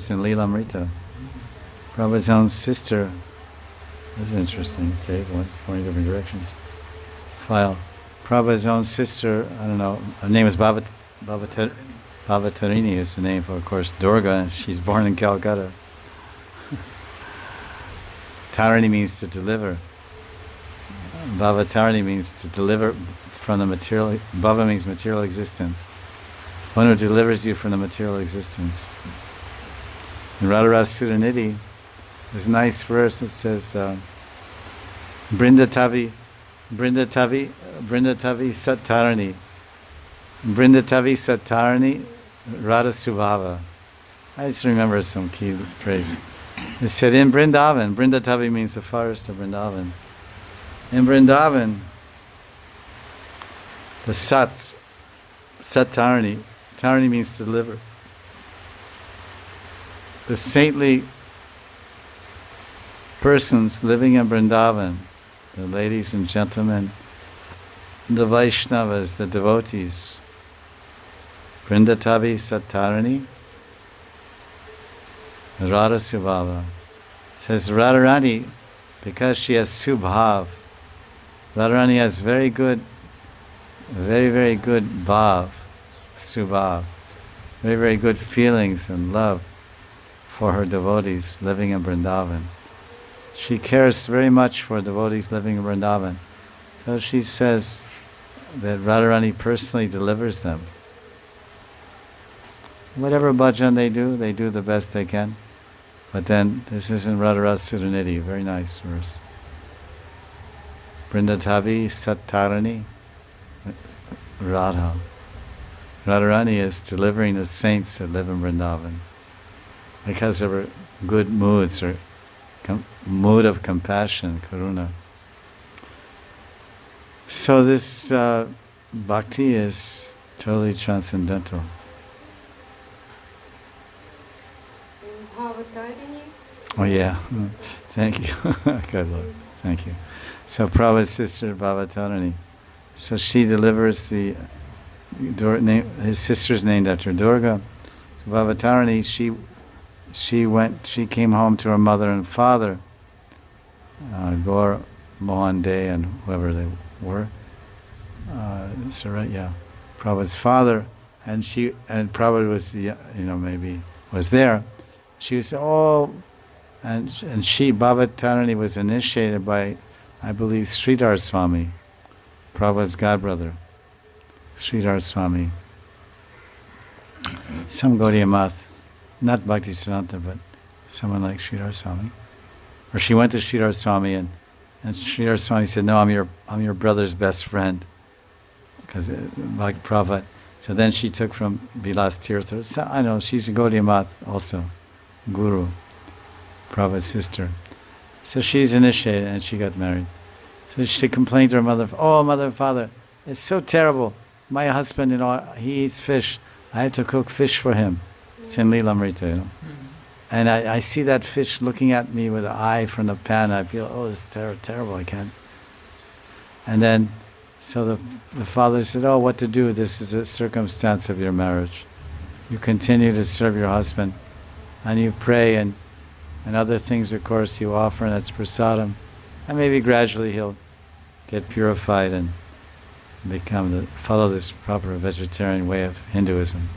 in Lilamrita. Prabhupada's own sister. This is interesting. Take 20 different directions. File. Prabhupada's own sister, I don't know, her name is Bhavatarini is the name for, of course, Durga. She's born in Calcutta. Tarini means to deliver. Bhavatarini means to deliver from the material. Bhava means material existence. One who delivers you from the material existence. In Radharani Sudhanidhi, there's a nice verse that says, Brindatavi Sattarani. Brindatavi Sattarani Radha Subhava. I just remember some key phrase. It said in Vrindavan, Brindatavi means the forest of Vrindavan. In Vrindavan, the Sattarani, Tarani means to deliver. The saintly persons living in Vrindavan, the ladies and gentlemen, the Vaishnavas, the devotees, Vrindatavi Sattarani, Radha Subhava. Says Radharani, because she has Subhav, Radharani has very, very good bhav, Subhav, very good feelings and love for her devotees living in Vrindavan. She cares very much for devotees living in Vrindavan. So she says that Radharani personally delivers them. Whatever bhajan they do the best they can. But then, this is in Radharani Sudhanidhi, very nice verse. Brindatavi Sattarani Radha. Radharani is delivering the saints that live in Vrindavan because of her good moods, or mood of compassion, karuna. So this bhakti is totally transcendental. Oh yeah, thank you. Good Lord, thank you. So Prabhupada's sister Bhavatarini. So she delivers the his sister's named after Durga. So Bhavatarini, she came home to her mother and father, Gaur, Mohan Day, and whoever they were. So right, yeah, Prabhupada's father, and Prabhupada was maybe was there. She was and she Bhavatarini was initiated by, I believe, Sridhar Swami, Prabhupada's godbrother, Sridhar Swami. Some Gaudiya Math, not Bhaktisiddhanta, but someone like Sridhar Swami. Or she went to Sridhar Swami and Sridhar Swami said, "No, I'm your brother's best friend," because like Prabhupada. So then she took from Vilas Tirtha. So, I know she's a Gaudiya Math also, Guru, Prabhupada's sister. So she's initiated and she got married. So she complained to her mother, "Oh, mother and father, it's so terrible. My husband, he eats fish. I have to cook fish for him." It's in Lilamrita, And I see that fish looking at me with an eye from the pan. I feel, oh, it's terrible, I can't. And then, so the father said, "Oh, what to do? This is a circumstance of your marriage. You continue to serve your husband, and you pray, and other things, of course, you offer, and that's prasadam. And maybe gradually he'll get purified and follow this proper vegetarian way of Hinduism."